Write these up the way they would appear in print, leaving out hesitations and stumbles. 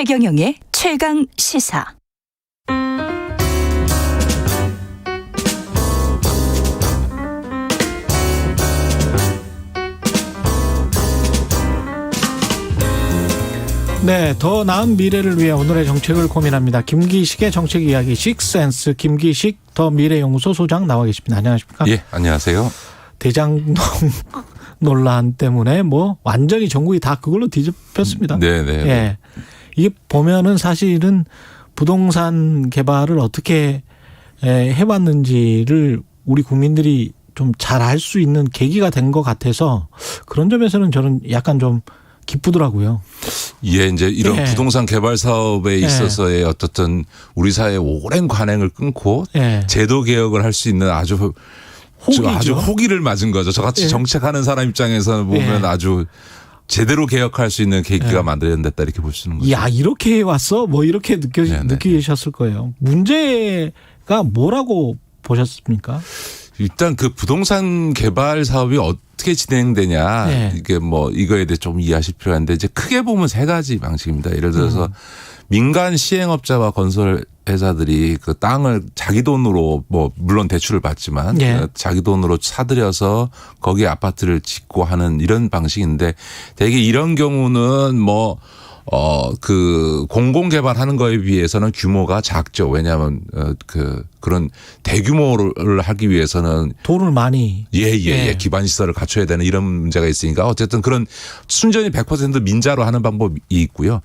최경영의 최강 시사. 네, 더 나은 미래를 위해 오늘의 정책을 고민합니다. 김기식의 정책 이야기 식센스, 김기식 더 미래연구소 소장 나와 계십니다. 안녕하십니까? 예, 안녕하세요. 대장동 논란 때문에 뭐 완전히 전국이 다 그걸로 뒤집혔습니다. 네네. 예, 이게 보면은 사실은 부동산 개발을 어떻게 해왔는지를 우리 국민들이 좀 잘 알 수 있는 계기가 된 것 같아서 그런 점에서는 저는 약간 좀 기쁘더라고요. 예, 이제 이런 부동산 개발 사업에 있어서의 어떻든 우리 사회의 오랜 관행을 끊고 제도 개혁을 할 수 있는 아주 호기를 맞은 거죠. 저같이 정책하는 사람 입장에서는 보면 아주 제대로 개혁할 수 있는 계기가 만들어냈다 이렇게 볼 수 있는 거죠. 야, 이렇게 해왔어? 뭐 이렇게 느끼셨을 거예요. 문제가 뭐라고 보셨습니까? 일단 그 부동산 개발 사업이 어떻게 진행되냐 이게 뭐 이거에 대해 좀 이해하실 필요가 있는데 이제 크게 보면 세 가지 방식입니다. 예를 들어서 민간 시행업자와 건설 회사들이 그 땅을 자기 돈으로 뭐 물론 대출을 받지만 자기 돈으로 사들여서 거기에 아파트를 짓고 하는 이런 방식인데 대개 이런 경우는 뭐 그 공공개발하는 거에 비해서는 규모가 작죠. 왜냐하면 그런 대규모를 하기 위해서는 돈을 많이 기반 시설을 갖춰야 되는 이런 문제가 있으니까 어쨌든 그런 순전히 100% 민자로 하는 방법이 있고요.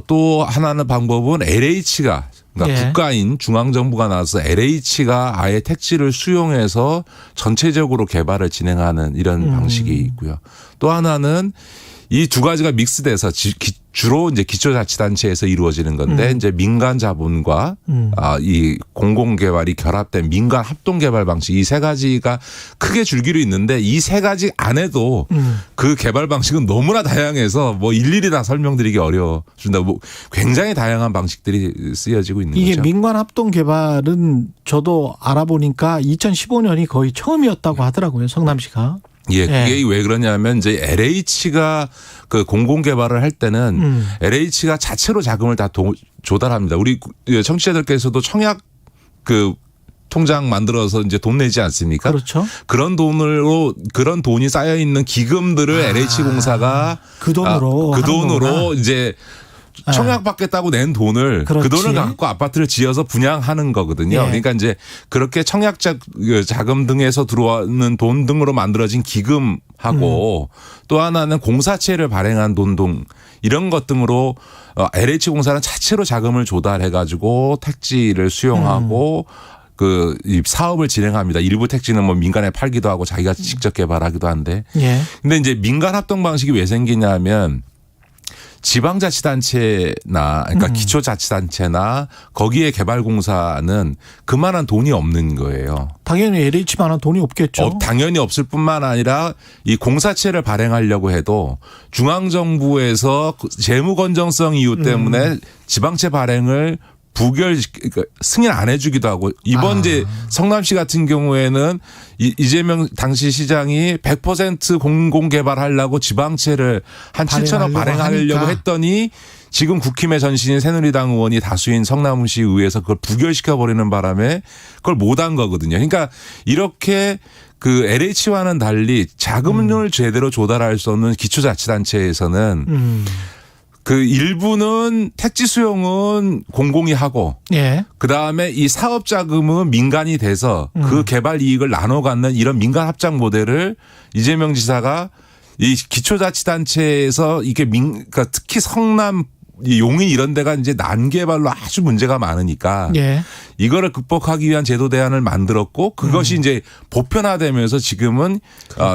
또 하나는 방법은 LH가 그러니까 국가인 중앙정부가 나와서 LH가 아예 택지를 수용해서 전체적으로 개발을 진행하는 이런 방식이 있고요. 또 하나는 이 두 가지가 믹스돼서 주로 이제 기초자치단체에서 이루어지는 건데 이제 민간 자본과 이 공공개발이 결합된 민간 합동개발 방식 이 세 가지가 크게 줄기로 있는데 이 세 가지 안에도 그 개발 방식은 너무나 다양해서 뭐 일일이 다 설명드리기 어려워진다. 뭐 굉장히 다양한 방식들이 쓰여지고 있는 이게 거죠. 민간 합동개발은 저도 알아보니까 2015년이 거의 처음이었다고 하더라고요. 성남시가. 예, 그게 왜 그러냐면 이제 LH가 그 공공개발을 할 때는 LH가 자체로 자금을 다 조달합니다. 우리 청취자들께서도 청약 그 통장 만들어서 이제 돈 내지 않습니까? 그렇죠. 그런 돈이 쌓여 있는 기금들을 LH공사가 그 돈으로 이제 청약 받겠다고 낸 돈을 그 돈을 갖고 아파트를 지어서 분양하는 거거든요. 그러니까 이제 그렇게 청약 자금 등에서 들어오는 돈 등으로 만들어진 기금하고 또 하나는 공사체를 발행한 돈 등 이런 것 등으로 LH공사는 자체로 자금을 조달해 가지고 택지를 수용하고 이 사업을 진행합니다. 일부 택지는 뭐 민간에 팔기도 하고 자기가 직접 개발하기도 한데. 근데 이제 민간 합동 방식이 왜 생기냐면 지방자치단체나 그러니까 기초자치단체나 거기에 개발공사는 그만한 돈이 없는 거예요. 당연히 LH만한 돈이 없겠죠. 당연히 없을 뿐만 아니라 이 공사체를 발행하려고 해도 중앙정부에서 재무 건전성 이유 때문에 지방채 발행을 승인 안 해주기도 하고 이번 이제 성남시 같은 경우에는 이재명 당시 시장이 100% 공공개발하려고 지방채를 한 7천억 발행하려고 했더니 지금 국힘의 전신인 새누리당 의원이 다수인 성남시 의회에서 그걸 부결시켜버리는 바람에 그걸 못한 거거든요. 그러니까 이렇게 그 LH와는 달리 자금을 제대로 조달할 수 없는 기초자치단체에서는 그 일부는 택지 수용은 공공이 하고 그다음에 이 사업 자금은 민간이 돼서 그 개발 이익을 나눠 갖는 이런 민간 합작 모델을 이재명 지사가 이 기초자치단체에서 이게 그러니까 특히 성남 용인 이런 데가 이제 난개발로 아주 문제가 많으니까 이거를 극복하기 위한 제도 대안을 만들었고 그것이 이제 보편화되면서 지금은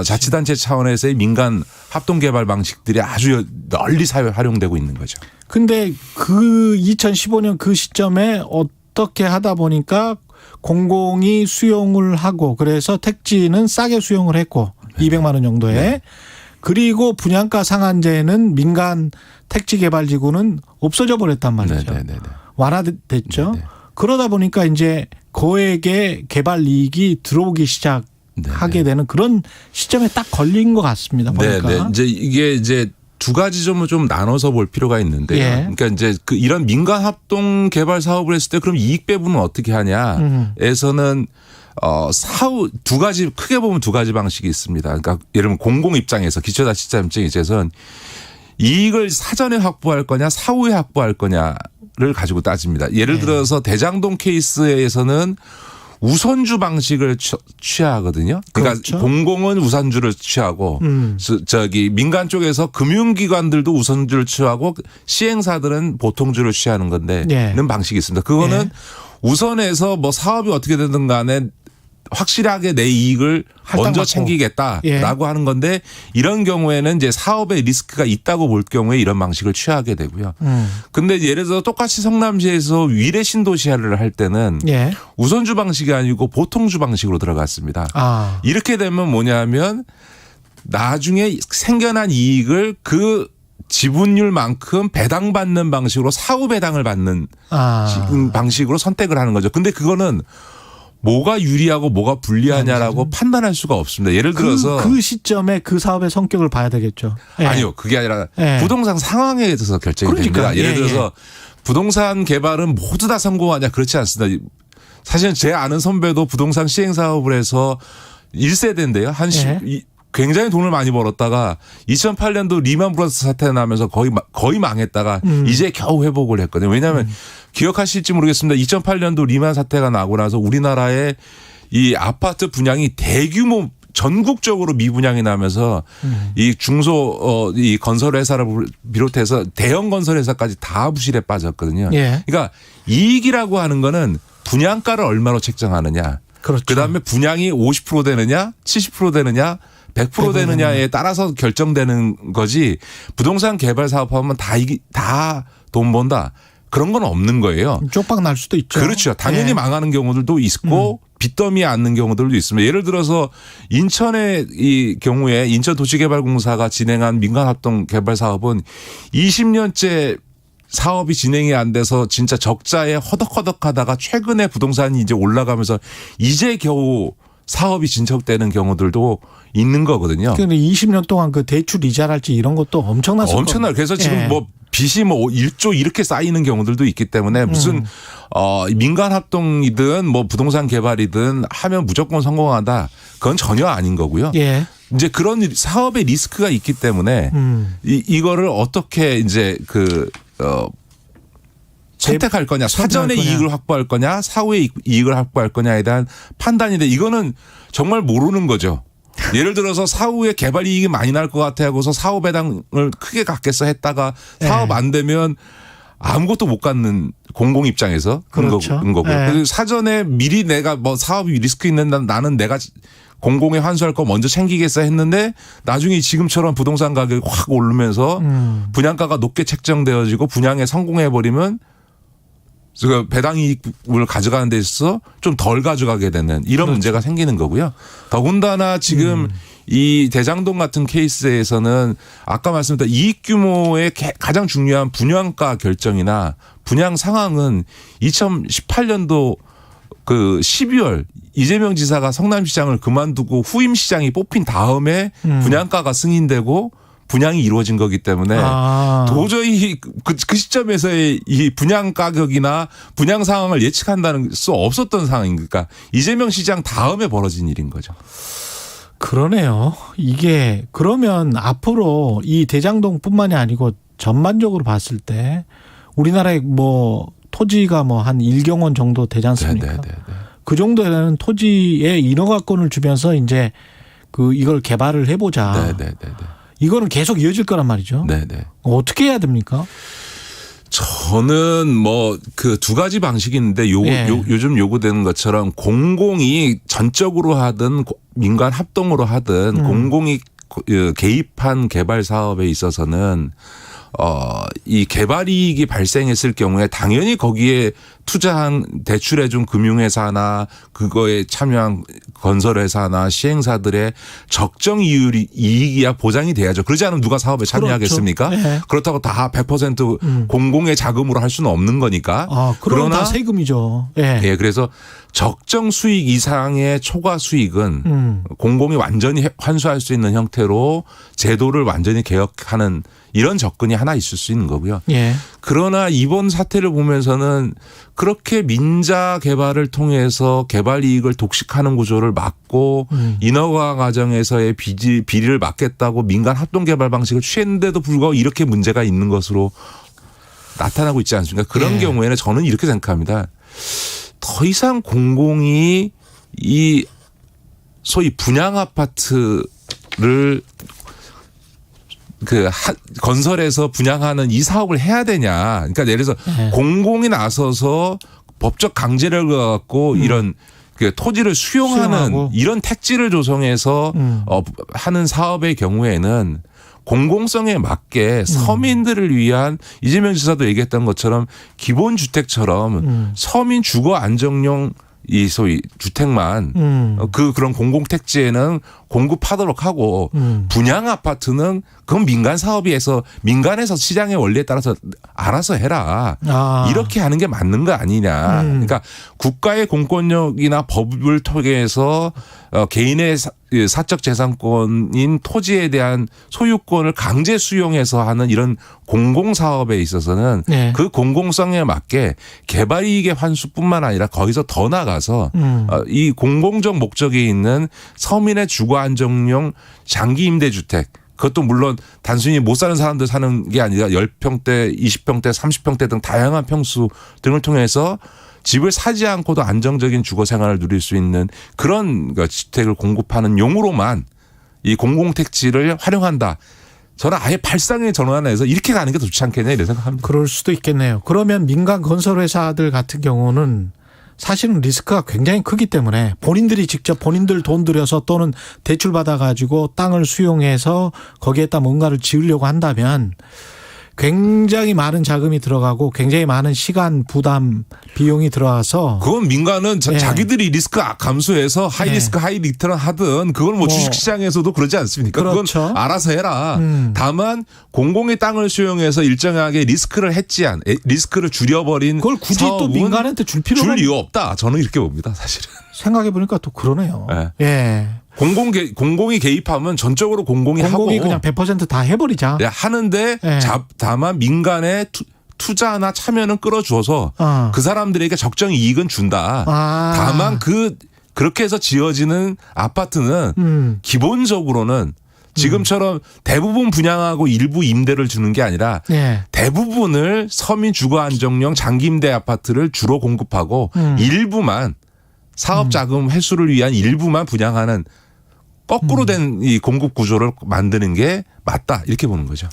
자치단체 차원에서의 민간 합동개발 방식들이 아주 널리 사회에 활용되고 있는 거죠. 근데 그 2015년 그 시점에 어떻게 하다 보니까 공공이 수용을 하고 그래서 택지는 싸게 수용을 했고 200만 원 정도에 그리고 분양가 상한제는 민간 택지개발지구는 없어져 버렸단 말이죠. 완화됐죠. 그러다 보니까 이제 거액의 개발 이익이 들어오기 시작하게 되는 그런 시점에 딱 걸린 것 같습니다. 보니까. 이제 이게 이제 두 가지 점을 좀 나눠서 볼 필요가 있는데요. 예. 그러니까 이제 이런 민간 합동 개발 사업을 했을 때 그럼 이익 배분은 어떻게 하냐에서는 사후 두 가지 크게 보면 두 가지 방식이 있습니다. 그러니까 예를 들면 공공 입장에서 기초자치자 입장에서는 이익을 사전에 확보할 거냐 사후에 확보할 거냐를 가지고 따집니다. 예를 들어서 대장동 케이스에서는 우선주 방식을 취하거든요. 그러니까 그렇죠. 공공은 우선주를 취하고 저기 민간 쪽에서 금융기관들도 우선주를 취하고 시행사들은 보통주를 취하는 건데 예. 는 방식이 있습니다. 그거는 우선해서 뭐 사업이 어떻게 되든 간에 확실하게 내 이익을 먼저 할당받고. 챙기겠다라고 하는 건데 이런 경우에는 이제 사업에 리스크가 있다고 볼 경우에 이런 방식을 취하게 되고요. 근데 예를 들어서 똑같이 성남시에서 위례 신도시를 할 때는 예. 우선주 방식이 아니고 보통주 방식으로 들어갔습니다. 아. 이렇게 되면 뭐냐면 나중에 생겨난 이익을 그 지분율만큼 배당받는 방식으로 사후 배당을 받는 방식으로 선택을 하는 거죠. 근데 그거는 뭐가 유리하고 뭐가 불리하냐라고 판단할 수가 없습니다. 예를 들어서 그 시점에 그 사업의 성격을 봐야 되겠죠. 예. 아니요. 그게 아니라 예. 부동산 상황에 대해서 결정이 그러니까. 됩니다. 예를 예, 들어서 부동산 개발은 모두 다 성공하냐 그렇지 않습니다. 사실 제 아는 선배도 부동산 시행 사업을 해서 1세대인데요. 예. 굉장히 돈을 많이 벌었다가 2008년도 리만 브라더스 사태 나면서 거의 망했다가 이제 겨우 회복을 했거든요. 왜냐하면 기억하실지 모르겠습니다. 2008년도 리만 사태가 나고 나서 우리나라의 이 아파트 분양이 대규모 전국적으로 미분양이 나면서 이 이 건설 회사를 비롯해서 대형 건설 회사까지 다 부실에 빠졌거든요. 예. 그러니까 이익이라고 하는 거는 분양가를 얼마로 책정하느냐. 그렇죠. 그다음에 분양이 50% 되느냐, 70% 되느냐, 100% 되느냐에 따라서 결정되는 거지. 부동산 개발 사업하면 다 돈 번다. 그런 건 없는 거예요. 쪽박 날 수도 있죠. 그렇죠. 당연히 예. 망하는 경우들도 있고 빚더미에 앉는 경우들도 있습니다. 예를 들어서 인천의 이 경우에 인천도시개발공사가 진행한 민간합동 개발 사업은 20년째 사업이 진행이 안 돼서 진짜 적자에 허덕허덕하다가 최근에 부동산이 이제 올라가면서 이제 겨우 사업이 진척되는 경우들도 있는 거거든요. 그런데 20년 동안 그 대출 이자랄지 이런 것도 엄청났을 엄청나요. 그래서 지금 예. 뭐 빚이 뭐 1조 이렇게 쌓이는 경우들도 있기 때문에 무슨 민간 합동이든 뭐 부동산 개발이든 하면 무조건 성공한다. 그건 전혀 아닌 거고요. 예. 이제 그런 사업의 리스크가 있기 때문에 이거를 어떻게 이제 선택할 거냐, 사전에 이익을 확보할 거냐, 사후에 이익을 확보할 거냐에 대한 판단인데 이거는 정말 모르는 거죠. 예를 들어서 사후에 개발 이익이 많이 날 것 같아 하고서 사후 배당을 크게 갖겠어 했다가 사업 안 되면 아무것도 못 갖는 공공 입장에서 그렇죠. 그런 거고요. 네. 그래서 사전에 미리 내가 뭐 사업이 리스크 있는 나는 내가 공공에 환수할 거 먼저 챙기겠어 했는데 나중에 지금처럼 부동산 가격이 확 오르면서 분양가가 높게 책정되어지고 분양에 성공해버리면 그 배당 이익을 가져가는 데 있어서 좀 덜 가져가게 되는 이런 그렇죠. 문제가 생기는 거고요. 더군다나 지금 이 대장동 같은 케이스에서는 아까 말씀드린 이익 규모의 가장 중요한 분양가 결정이나 분양 상황은 2018년도 그 12월 이재명 지사가 성남시장을 그만두고 후임 시장이 뽑힌 다음에 분양가가 승인되고 분양이 이루어진 거기 때문에 도저히 그 시점에서의 이 분양 가격이나 분양 상황을 예측한다는 수 없었던 상황이니까 이재명 시장 다음에 벌어진 일인 거죠. 그러네요. 이게 그러면 앞으로 이 대장동뿐만이 아니고 전반적으로 봤을 때 우리나라의 뭐 토지가 뭐 한 1경원 정도 되지 않습니까? 그 정도에는 토지의 인허가권을 주면서 이제 이걸 개발을 해보자. 이거는 계속 이어질 거란 말이죠. 네네. 어떻게 해야 됩니까? 저는 뭐 그 두 가지 방식이 있는데 요즘 요구되는 것처럼 공공이 전적으로 하든 민간 합동으로 하든 공공이 개입한 개발 사업에 있어서는 이 개발 이익이 발생했을 경우에 당연히 거기에 투자한 대출해준 금융회사나 그거에 참여한 건설회사나 시행사들의 적정 이익이야 보장이 돼야죠. 그러지 않으면 누가 사업에 참여하겠습니까? 그렇죠. 네. 그렇다고 다 100% 공공의 자금으로 할 수는 없는 거니까. 그러나 다 세금이죠. 예, 그래서 적정 수익 이상의 초과 수익은 공공이 완전히 환수할 수 있는 형태로 제도를 완전히 개혁하는 이런 접근이 하나 있을 수 있는 거고요. 예. 그러나 이번 사태를 보면서는 그렇게 민자 개발을 통해서 개발 이익을 독식하는 구조를 막고 인허가 과정에서의 비리를 막겠다고 민간 합동 개발 방식을 취했는데도 불구하고 이렇게 문제가 있는 것으로 나타나고 있지 않습니까? 그런 예. 경우에는 저는 이렇게 생각합니다. 더 이상 공공이 이 소위 분양 아파트를 건설해서 분양하는 이 사업을 해야 되냐. 그러니까 예를 들어서 공공이 나서서 법적 강제를 갖고 이런 그 토지를 수용하는 이런 택지를 조성해서 하는 사업의 경우에는 공공성에 맞게 서민들을 위한 이재명 지사도 얘기했던 것처럼 기본주택처럼 서민 주거 안정용 이 소위 주택만 그런 공공 택지에는 공급하도록 하고 분양 아파트는 그건 민간 사업에서 민간에서 시장의 원리에 따라서 알아서 해라. 이렇게 하는 게 맞는 거 아니냐. 그러니까 국가의 공권력이나 법을 통해서 개인의 사적 재산권인 토지에 대한 소유권을 강제 수용해서 하는 이런 공공사업에 있어서는 네. 그 공공성에 맞게 개발이익의 환수뿐만 아니라 거기서 더 나가서 이 공공적 목적이 있는 서민의 주거 안정용 장기 임대주택 그것도 물론 단순히 못 사는 사람들 사는 게 아니라 10평대, 20평대, 30평대 등 다양한 평수 등을 통해서 집을 사지 않고도 안정적인 주거 생활을 누릴 수 있는 그런 주택을 공급하는 용으로만 이 공공택지를 활용한다. 저는 아예 발상의 전환해서 이렇게 가는 게 더 좋지 않겠냐 이런 생각합니다. 그럴 수도 있겠네요. 그러면 민간 건설회사들 같은 경우는 사실은 리스크가 굉장히 크기 때문에 본인들이 직접 본인들 돈 들여서 또는 대출 받아가지고 땅을 수용해서 거기에다 뭔가를 지으려고 한다면 굉장히 많은 자금이 들어가고 굉장히 많은 시간 부담 비용이 들어가서 그건 민간은 네. 자기들이 리스크 감수해서 하이 리스크 하이 리턴 하든 그건 뭐 주식시장에서도 그러지 않습니까? 그렇죠. 그건 알아서 해라. 다만 공공의 땅을 수용해서 일정하게 리스크를 줄여버린 그걸 굳이 또 민간한테 줄 이유 없다. 저는 이렇게 봅니다. 사실은. 생각해 보니까 또 그러네요. 네. 예. 공공이 개입하면 전적으로 공공이 하고 그냥 100% 다 해버리자. 네, 하는데 네. 다만 민간의 투자나 참여는 끌어주어서 그 사람들에게 적정 이익은 준다. 다만 그렇게 해서 지어지는 아파트는 기본적으로는 지금처럼 대부분 분양하고 일부 임대를 주는 게 아니라 네. 대부분을 서민 주거 안정용 장기 임대 아파트를 주로 공급하고 일부만 사업 자금 회수를 위한 일부만 분양하는 거꾸로 된 이 공급 구조를 만드는 게 맞다 이렇게 보는 거죠.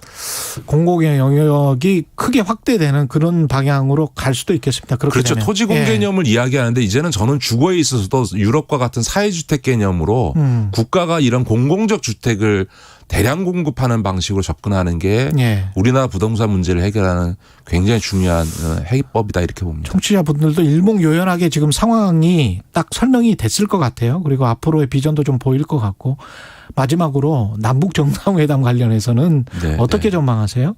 공공의 영역이 크게 확대되는 그런 방향으로 갈 수도 있겠습니다. 그렇죠. 되면. 토지공 개념을 이야기하는데 이제는 저는 주거에 있어서도 유럽과 같은 사회주택 개념으로 국가가 이런 공공적 주택을 대량 공급하는 방식으로 접근하는 게 우리나라 부동산 문제를 해결하는 굉장히 중요한 해법이다 이렇게 봅니다. 청취자분들도 일목요연하게 지금 상황이 딱 설명이 됐을 것 같아요. 그리고 앞으로의 비전도 좀 보일 것 같고 마지막으로 남북 정상회담 관련해서는 어떻게 전망하세요?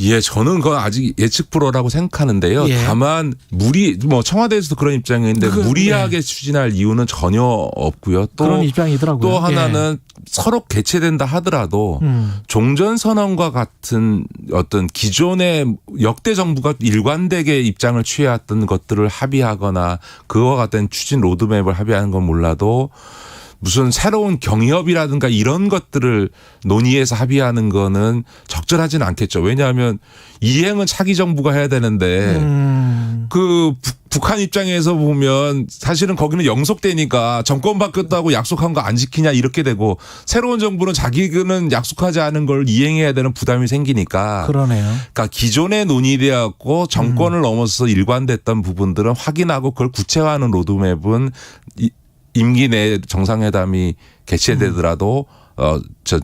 예, 저는 그건 아직 예측 불허라고 생각하는데요. 다만 청와대에서도 그런 입장인데 무리하게 추진할 이유는 전혀 없고요. 또 그런 입장이더라고요. 또 하나는 서로 개최된다 하더라도 종전선언과 같은 어떤 기존의 역대 정부가 일관되게 입장을 취해왔던 것들을 합의하거나 그와 같은 추진 로드맵을 합의하는 건 몰라도 무슨 새로운 경협이라든가 이런 것들을 논의해서 합의하는 거는 적절하지는 않겠죠. 왜냐하면 이행은 차기 정부가 해야 되는데 그 북한 입장에서 보면 사실은 거기는 영속되니까 정권 바뀌었다고 약속한 거 안 지키냐 이렇게 되고 새로운 정부는 자기는 약속하지 않은 걸 이행해야 되는 부담이 생기니까. 그러네요. 그러니까 기존에 논의되었고 정권을 넘어서서 일관됐던 부분들은 확인하고 그걸 구체화하는 로드맵은 임기 내 정상회담이 개최되더라도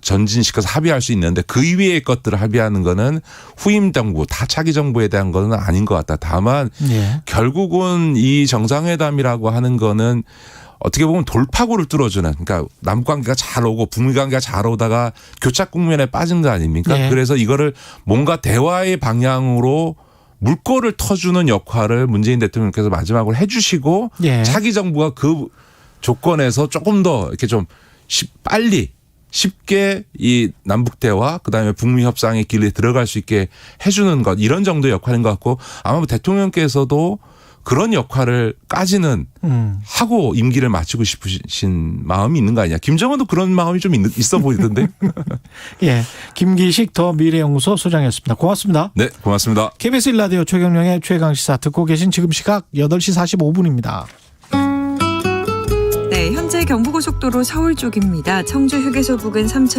전진시켜서 합의할 수 있는데 그 이외의 것들을 합의하는 거는 후임 정부, 다 차기 정부에 대한 거는 아닌 것 같다. 다만 결국은 이 정상회담이라고 하는 거는 어떻게 보면 돌파구를 뚫어주는 그러니까 남북 관계가 잘 오고 북미 관계가 잘 오다가 교착 국면에 빠진 거 아닙니까? 그래서 이거를 뭔가 대화의 방향으로 물꼬를 터주는 역할을 문재인 대통령께서 마지막으로 해 주시고 차기 정부가 그 조건에서 조금 더 이렇게 좀 빨리 쉽게 이 남북 대화 그다음에 북미 협상의 길에 들어갈 수 있게 해주는 것 이런 정도의 역할인 것 같고 아마 대통령께서도 그런 역할을까지는 하고 임기를 마치고 싶으신 마음이 있는 거 아니냐. 김정은도 그런 마음이 좀 있어 보이던데. 예, 김기식 더 미래연구소 소장이었습니다. 고맙습니다. 네, 고맙습니다. KBS 1라디오 최경영의 최강시사 듣고 계신 지금 시각 8시 45분입니다. 네, 현재 경부고속도로 서울 쪽입니다. 청주 휴게소 부근 3차